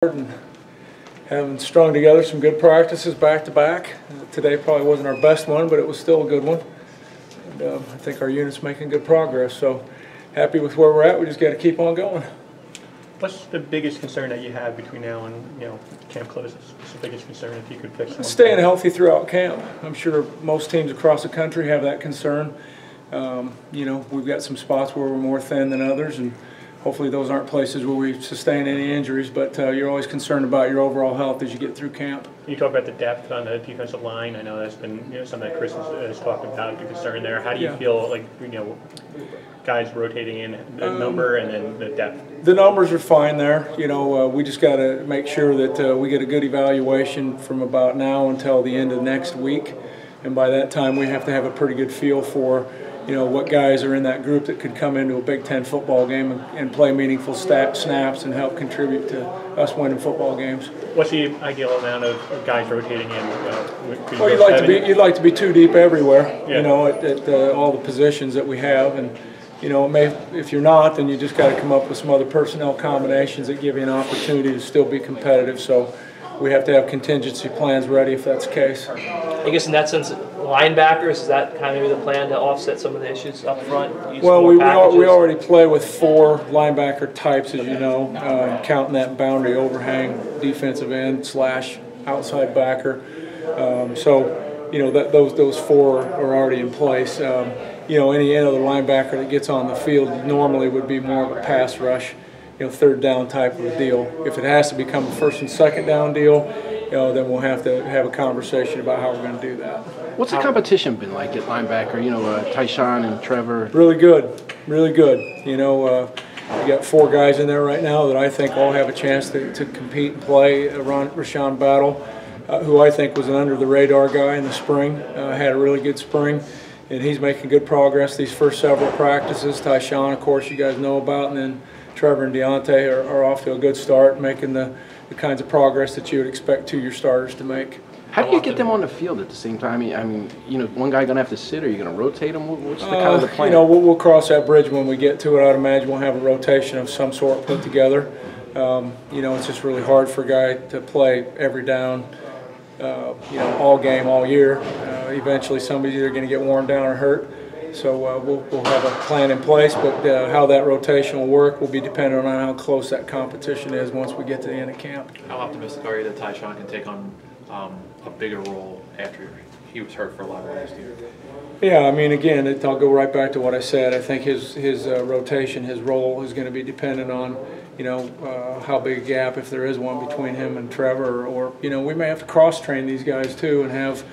and having strung together some good practices back to back. Today probably wasn't our best one, but it was still a good one. And, I think our unit's making good progress, so happy with where we're at. We just got to keep on going. What's the biggest concern that you have between now and camp closes? What's the biggest concern if you could pick someone? Staying healthy throughout camp. I'm sure most teams across the country have that concern. We've got some spots where we're more thin than others, and hopefully those aren't places where we sustain any injuries, but you're always concerned about your overall health as you get through camp. You talk about the depth on the defensive line. I know that's been something that Chris has talked about, the concern there. How do you feel like guys rotating in the number and then the depth? The numbers are fine there. We just got to make sure that we get a good evaluation from about now until the end of next week, and by that time we have to have a pretty good feel for what guys are in that group that could come into a Big Ten football game and play meaningful snaps and help contribute to us winning football games. What's the ideal amount of guys rotating in? Well, you'd like to be too deep everywhere. At all the positions that we have, and if you're not, then you just got to come up with some other personnel combinations that give you an opportunity to still be competitive. So we have to have contingency plans ready if that's the case. I guess in that sense, linebackers, is that kind of the plan to offset some of the issues up front? Well, we already play with 4 linebacker types, as you know, counting that boundary overhang, defensive end / outside backer. Those 4 are already in place. Any other linebacker that gets on the field normally would be more of a pass rush, third down type of a deal. If it has to become a first and second down deal, then we'll have to have a conversation about how we're going to do that. What's the competition been like at linebacker? Tyshawn and Trevor. Really good, really good. We got 4 guys in there right now that I think all have a chance to compete and play. Rashawn Battle, who I think was an under-the-radar guy in the spring, had a really good spring, and he's making good progress these first several practices. Tyshawn, of course, you guys know about, and then Trevor and Deontay are off to a good start, making the kinds of progress that you would expect 2-year starters to make. How do you get them on the field at the same time? I mean, one guy gonna have to sit, or are you gonna rotate them? What's the kind of the plan? We'll cross that bridge when we get to it. I'd imagine we'll have a rotation of some sort put together. It's just really hard for a guy to play every down, all game, all year. Eventually, somebody's either going to get worn down or hurt. So we'll have a plan in place, but how that rotation will work will be dependent on how close that competition is once we get to the end of camp. How optimistic are you that Tyshawn can take on a bigger role after he was hurt for a lot of last year? Yeah, I mean, again, I'll go right back to what I said. I think his rotation, his role is going to be dependent on how big a gap, if there is one, between him and Trevor, or we may have to cross-train these guys too and have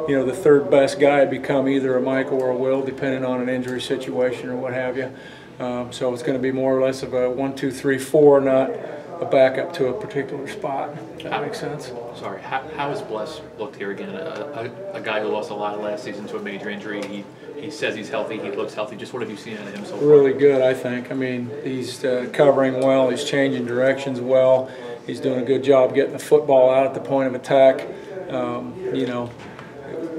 the third best guy become either a Michael or a Will, depending on an injury situation or what have you. So it's going to be more or less of a 1, 2, 3, 4, not a backup to a particular spot. If that makes sense. Sorry, how has Bless looked here again? A guy who lost a lot last season to a major injury. He says he's healthy. He looks healthy. Just what have you seen out of him so far? Really good, I think. I mean, he's covering well. He's changing directions well. He's doing a good job getting the football out at the point of attack.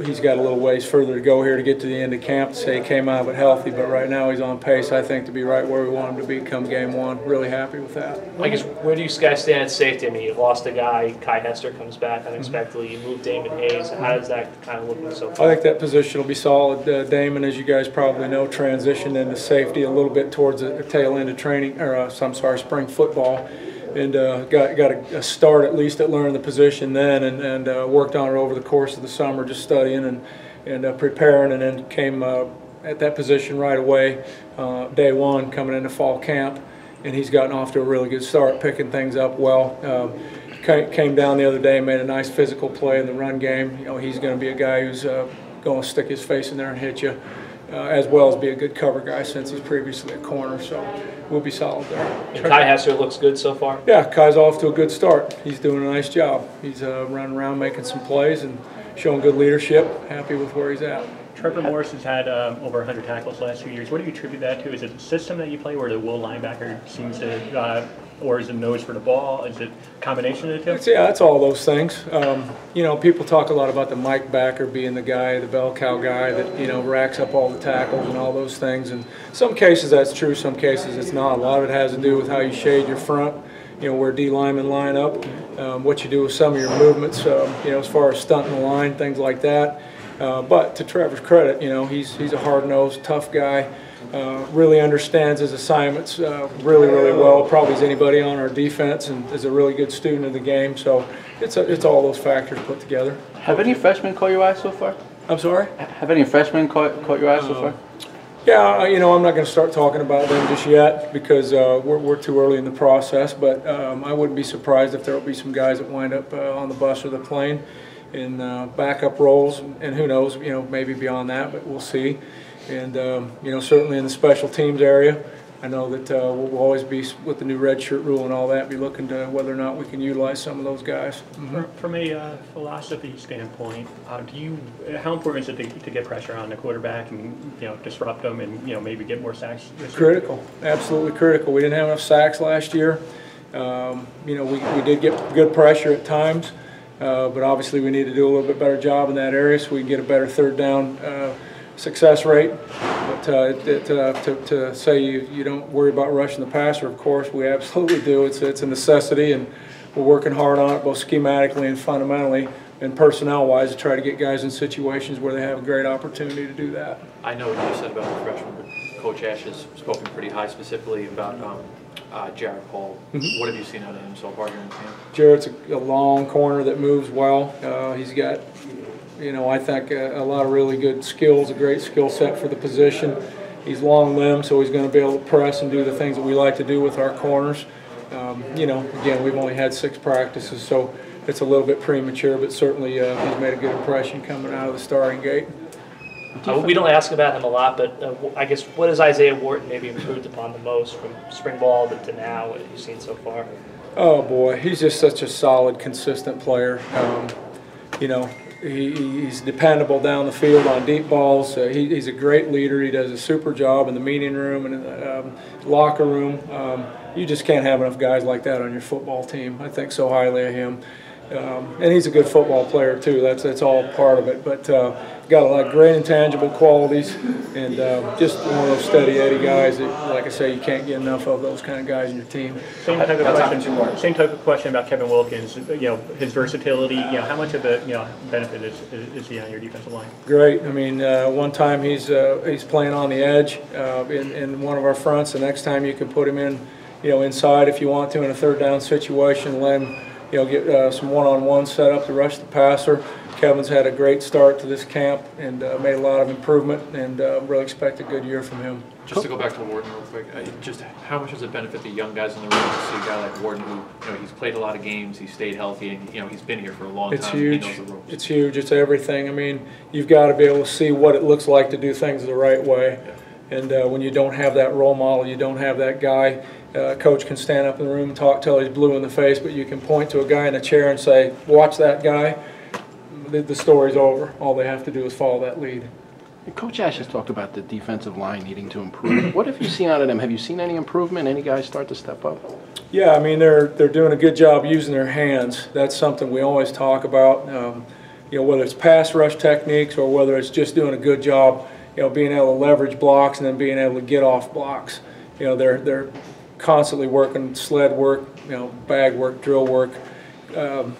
He's got a little ways further to go here to get to the end of camp to say he came out of it healthy, but right now he's on pace, I think, to be right where we want him to be come game 1. Really happy with that. I guess, where do you guys stand at safety? I mean, you've lost a guy, Kai Hester comes back unexpectedly, you moved Damon Hayes. How does that kind of look so far? I think that position will be solid. Damon, as you guys probably know, transitioned into safety a little bit towards the tail end of training, or spring football. And got a start at least at learning the position then, and worked on it over the course of the summer, just studying and preparing, and then came at that position right away, day 1 coming into fall camp, and he's gotten off to a really good start, picking things up well. Came down the other day, made a nice physical play in the run game. He's going to be a guy who's going to stick his face in there and hit you, as well as be a good cover guy since he's previously a corner, so we'll be solid there. And Kai Hester looks good so far? Yeah, Kai's off to a good start. He's doing a nice job. He's running around making some plays and showing good leadership. Happy with where he's at. Trevor Morris has had over 100 tackles the last few years. What do you attribute that to? Is it the system that you play where the will linebacker seems to or is it nose for the ball? Is it a combination of the two? Yeah, it's all those things. People talk a lot about the Mike backer being the guy, the bell cow guy that, racks up all the tackles and all those things. And some cases that's true, some cases it's not. A lot of it has to do with how you shade your front. where D linemen line up, what you do with some of your movements, as far as stunting the line, things like that. But to Trevor's credit, he's a hard-nosed, tough guy. Really understands his assignments really well, probably as anybody on our defense, and is a really good student of the game. So it's all those factors put together. Have any freshmen caught your eye so far? I'm sorry? Have any freshmen caught your eye so far? Yeah, I'm not going to start talking about them just yet because we're too early in the process, but I wouldn't be surprised if there will be some guys that wind up on the bus or the plane in backup roles, and who knows, maybe beyond that, but we'll see. And, certainly in the special teams area, I know that we'll always be, with the new red shirt rule and all that, be looking to whether or not we can utilize some of those guys. From a philosophy standpoint, how important is it to get pressure on the quarterback and disrupt them and maybe get more sacks? Critical, absolutely critical. We didn't have enough sacks last year. We did get good pressure at times, but obviously we need to do a little bit better job in that area so we can get a better third down success rate. But to say you don't worry about rushing the passer, of course, we absolutely do. It's a necessity, and we're working hard on it, both schematically and fundamentally and personnel-wise, to try to get guys in situations where they have a great opportunity to do that. I know what you said about the freshman, but Coach Ash has spoken pretty high specifically about Jared Hall. What have you seen out of him so far here in camp? Jared's a long corner that moves well. He's got I think a lot of really good skills, a great skill set for the position. He's long-limbed, so he's going to be able to press and do the things that we like to do with our corners. Again, we've only had 6 practices, so it's a little bit premature, but certainly he's made a good impression coming out of the starting gate. We don't ask about him a lot, but I guess what has Isaiah Wharton maybe improved upon the most from spring ball to now, what you've seen so far? Oh, boy, he's just such a solid, consistent player. He's dependable down the field on deep balls. He's a great leader. He does a super job in the meeting room and in the locker room. You just can't have enough guys like that on your football team. I think so highly of him. And he's a good football player too. That's all part of it. But got a lot of great intangible qualities, and just one of those steady Eddie guys that, like I say, you can't get enough of those kind of guys in your team. Same type of question about Kevin Wilkins. His versatility. How much of a benefit is he on your defensive line? Great. I mean, one time he's playing on the edge in one of our fronts. The next time you can put him in, inside if you want to in a third down situation. Let him get some one-on-one set up to rush the passer. Kevin's had a great start to this camp and made a lot of improvement, and really expect a good year from him. Just to go back to Wharton real quick, just how much does it benefit the young guys in the room to see a guy like Wharton who, he's played a lot of games, he's stayed healthy, and he's been here for a long time. It's huge. He knows the ropes. It's huge. It's everything. I mean, you've got to be able to see what it looks like to do things the right way. Yeah. And when you don't have that role model, you don't have that guy. Coach can stand up in the room and talk till he's blue in the face, but you can point to a guy in a chair and say, watch that guy. The story's over. All they have to do is follow that lead. Coach Ash has talked about the defensive line needing to improve. What have you seen out of them? Have you seen any improvement? Any guys start to step up? Yeah, I mean, they're doing a good job using their hands. That's something we always talk about. Whether it's pass rush techniques or whether it's just doing a good job, being able to leverage blocks and then being able to get off blocks. They're constantly working sled work, bag work, drill work,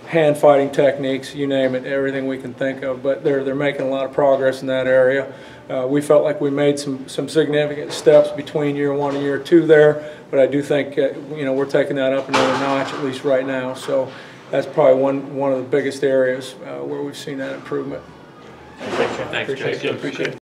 hand fighting techniques, you name it, everything we can think of. But they're making a lot of progress in that area. We felt like we made some significant steps between year 1 and year 2 there, but I do think we're taking that up another notch, at least right now. So that's probably one of the biggest areas where we've seen that improvement. Thanks, Jay. Appreciate it.